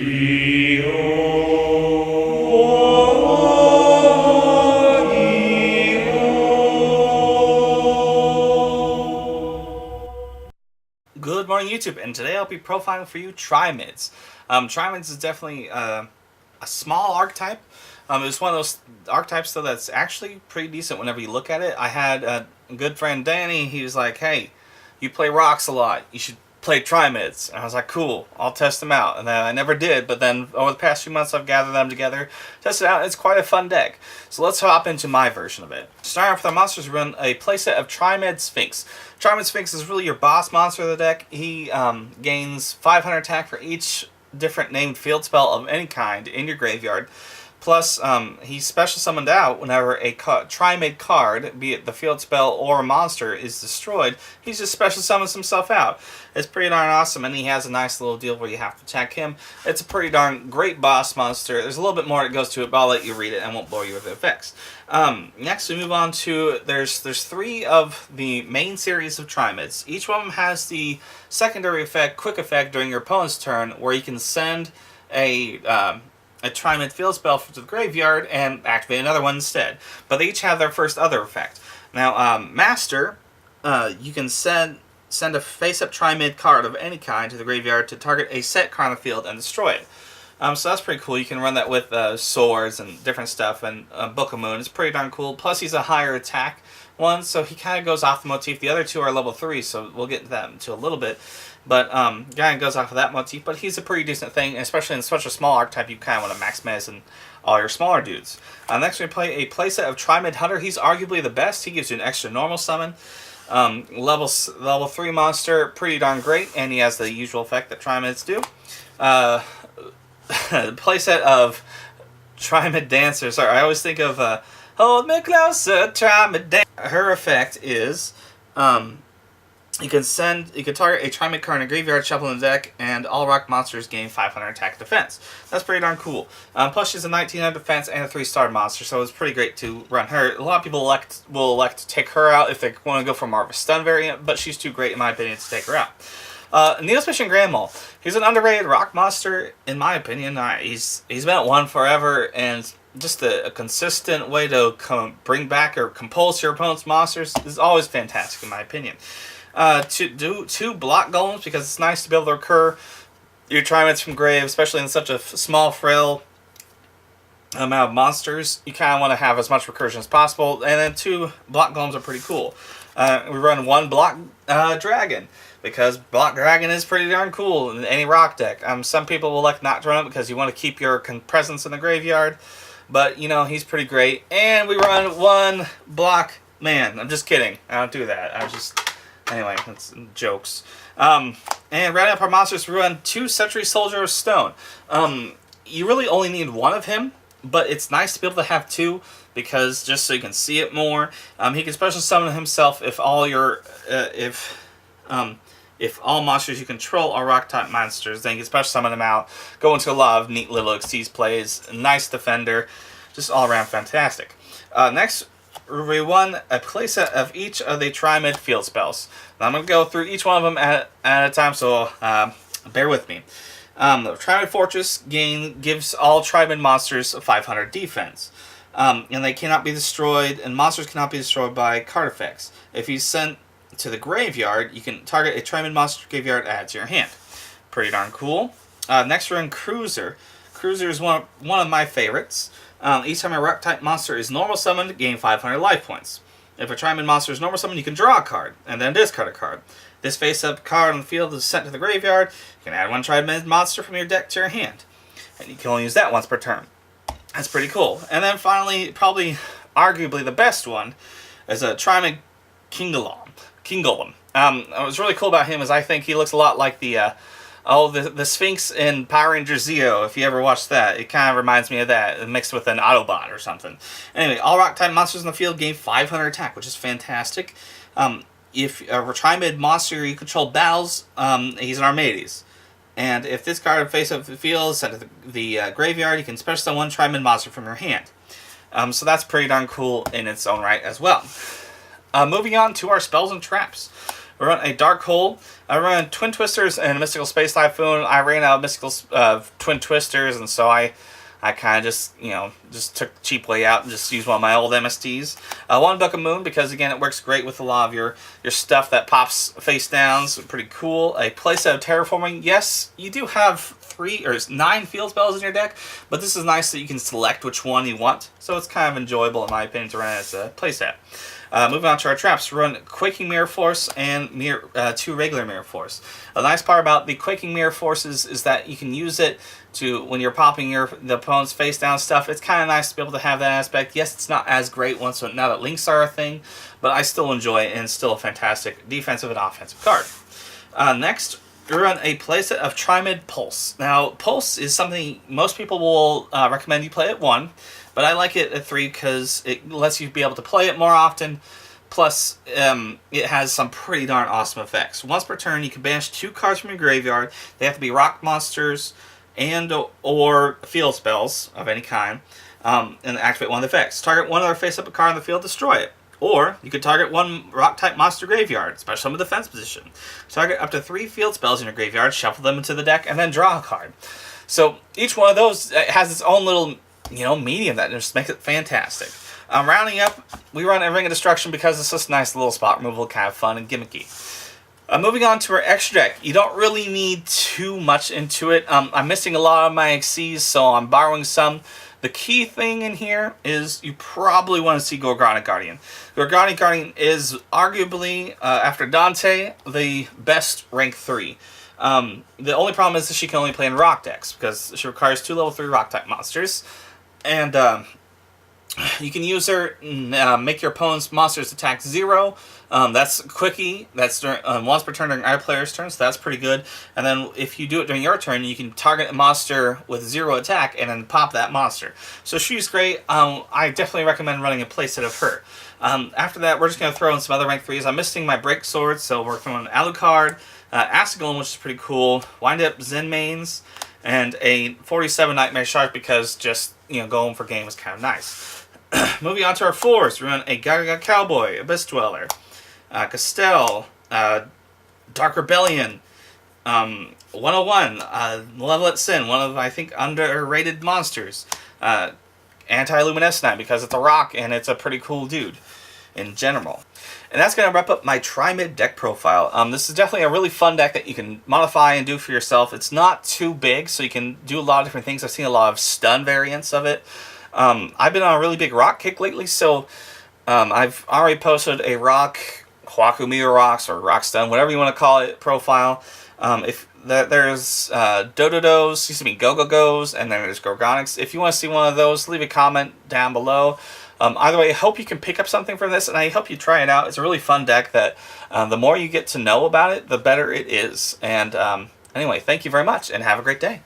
Good morning, YouTube, and today I'll be profiling for you Triamids. Triamids is definitely a small archetype. It's one of those archetypes, though, that's actually pretty decent whenever you look at it. I had a good friend, Danny. He was like, hey, you play rocks a lot. You should play Triamids. And I was like, cool, I'll test them out. And then I never did, but then over the past few months I've gathered them together, tested it out. It's quite a fun deck. So let's hop into my version of it. Starting off with our monsters, we run a playset of Triamid Sphinx. Triamid Sphinx is really your boss monster of the deck. He gains 500 attack for each different named field spell of any kind in your graveyard. Plus, he's special summoned out whenever a Triamid card, be it the field spell or a monster, is destroyed. He just special summons himself out. It's pretty darn awesome, and he has a nice little deal where you have to attack him. It's a pretty darn great boss monster. There's a little bit more that goes to it, but I'll let you read it and won't bore you with the effects. Next, we move on to, there's three of the main series of Triamids. Each one of them has the secondary effect, quick effect, during your opponent's turn, where you can send a Triamid field spell to the graveyard and activate another one instead. But they each have their first other effect. Now, Master, you can send a face-up Triamid card of any kind to the graveyard to target a set card on the field and destroy it. So that's pretty cool. You can run that with swords and different stuff, and Book of Moon. It's pretty darn cool. Plus, he's a higher attack one, so he kind of goes off the motif. The other two are level 3, so we'll get to that in a little bit. But kind of goes off of that motif, but he's a pretty decent thing, especially in such a small archetype. You kind of want to maximize in all your smaller dudes. Next, we play a playset of Triamid Hunter. He's arguably the best. He gives you an extra normal summon. Level 3 monster, pretty darn great, and he has the usual effect that Triamids do. The playset of Triamid Dancer. Sorry, I always think of Hold Me Closer, Triamid Dancer. Her effect is you can target a Triamid card in a graveyard, shuffle in the deck, and all rock monsters gain 500 attack defense. That's pretty darn cool. Plus, she's a 1900 defense and a 3-star monster, so it's pretty great to run her. A lot of people will elect to take her out if they want to go for more of a stun variant, but she's too great, in my opinion, to take her out. Neosmission Grandmole. He's an underrated rock monster, in my opinion. He's been at 1 forever, and just a consistent way to bring back or compulse your opponent's monsters is always fantastic, in my opinion. To do 2 block golems, because it's nice to be able to recur your Triamids from grave, especially in such a small, frail amount of monsters. You kind of want to have as much recursion as possible, and then 2 block golems are pretty cool. We run 1 block dragon, because block dragon is pretty darn cool in any rock deck. Some people will like not to run it because you want to keep your presence in the graveyard, but you know, he's pretty great. And we run 1 block man. I'm just kidding. I don't do that. Anyway, that's jokes. And rounding up our monsters, we run 2 Century Soldier of Stone. You really only need 1 of him, but it's nice to be able to have 2, because just so you can see it more. He can special summon himself if all your if all monsters you control are rock type monsters. Then you can special summon them out. Go into a lot of neat little Xyz plays. Nice defender, just all around fantastic. Next, we run a playset of each of the Triamid field spells. Now I'm going to go through each one of them at a time, so bear with me. The Triamid Fortress gives all Triamid monsters 500 defense. And they cannot be destroyed, and monsters cannot be destroyed by card effects. If you send to the graveyard, you can target a Triamid monster graveyard, add to your hand. Pretty darn cool. Next, we're in Cruiser. Cruiser is one of my favorites. Each time a rock type monster is normal summoned, gain 500 life points. If a Triamid monster is normal summoned, you can draw a card, and then discard a card. This face-up card on the field is sent to the graveyard. You can add 1 Triamid monster from your deck to your hand, and you can only use that once per turn. That's pretty cool. And then finally, probably arguably the best one, is a Triamid King Golem. What's really cool about him is I think he looks a lot like the Sphinx in Power Rangers Zeo. If you ever watched that, it kind of reminds me of that, mixed with an Autobot or something. Anyway, all rock type monsters in the field gain 500 attack, which is fantastic. If a Triamid monster you control battles, he's an Armades. And if this card face up the field is sent to the graveyard, you can special summon 1 Triamid monster from your hand. So that's pretty darn cool in its own right as well. Moving on to our spells and traps. We run a Dark Hole. I run Twin Twisters and a Mystical Space Typhoon. I ran out of Mystical Twin Twisters, and so I kind of just, just took the cheap way out and just used one of my old MSTs. One Book of Moon, because again, it works great with a lot of your stuff that pops face down. So pretty cool. A playset of Terraforming. Yes, you do have 9 field spells in your deck, but this is nice that you can select which one you want. So it's kind of enjoyable, in my opinion, to run as a playset. Moving on to our traps, run Quaking Mirror Force and 2 regular Mirror Force. The nice part about the Quaking Mirror Forces is that you can use it to, when you're popping the opponent's face down stuff, it's kind of nice to be able to have that aspect. Yes, it's not as great now that links are a thing, but I still enjoy it, and it's still a fantastic defensive and offensive card. Next, we run a playset of Triamid Pulse. Now, Pulse is something most people will recommend you play at 1, but I like it at 3 because it lets you be able to play it more often. Plus, it has some pretty darn awesome effects. Once per turn, you can banish 2 cards from your graveyard. They have to be rock monsters and or field spells of any kind, and activate one of the effects. Target one other face-up card on the field, destroy it. Or you could target 1 rock-type monster graveyard, special summon defense position. Target up to 3 field spells in your graveyard, shuffle them into the deck, and then draw a card. So each one of those has its own little, medium that just makes it fantastic. Rounding up, we run a Ring of Destruction because it's just a nice little spot removal, kind of fun and gimmicky. Moving on to our extra deck, you don't really need too much into it. I'm missing a lot of my XCs, so I'm borrowing some. The key thing in here is you probably want to see Gorgonic Guardian. Gorgonic Guardian is arguably, after Dante, the best rank 3. The only problem is that she can only play in rock decks, because she requires 2 level 3 rock-type monsters. And you can use her, make your opponent's monsters attack 0. That's quickie. That's once per turn during other player's turn, so that's pretty good. And then if you do it during your turn, you can target a monster with 0 attack and then pop that monster. So she's great. I definitely recommend running a playset of her. After that, we're just going to throw in some other rank 3s. I'm missing my Break Sword, so we're throwing Alucard, Acid Golem, which is pretty cool, Wind Up Zen Mains, and a 47 Nightmare Shark because just, going for game is kind of nice. Moving on to our 4s, we run a Gaga Cowboy, Abyss Dweller, Castell, Dark Rebellion, 101, Malevolent Sin, one of, I think, underrated monsters, Anti-Luminescent because it's a rock and it's a pretty cool dude in general. And that's going to wrap up my Triamid deck profile. This is definitely a really fun deck that you can modify and do for yourself. It's not too big, so you can do a lot of different things. I've seen a lot of stun variants of it. I've been on a really big rock kick lately, so I've already posted a rock, Kwaku Meteor Rocks, or Rock Stun, whatever you want to call it, profile. There's Go-Go-Go's, and then there's Gorgonics. If you want to see one of those, leave a comment down below. Either way, I hope you can pick up something from this, and I hope you try it out. It's a really fun deck that the more you get to know about it, the better it is. And anyway, thank you very much, and have a great day.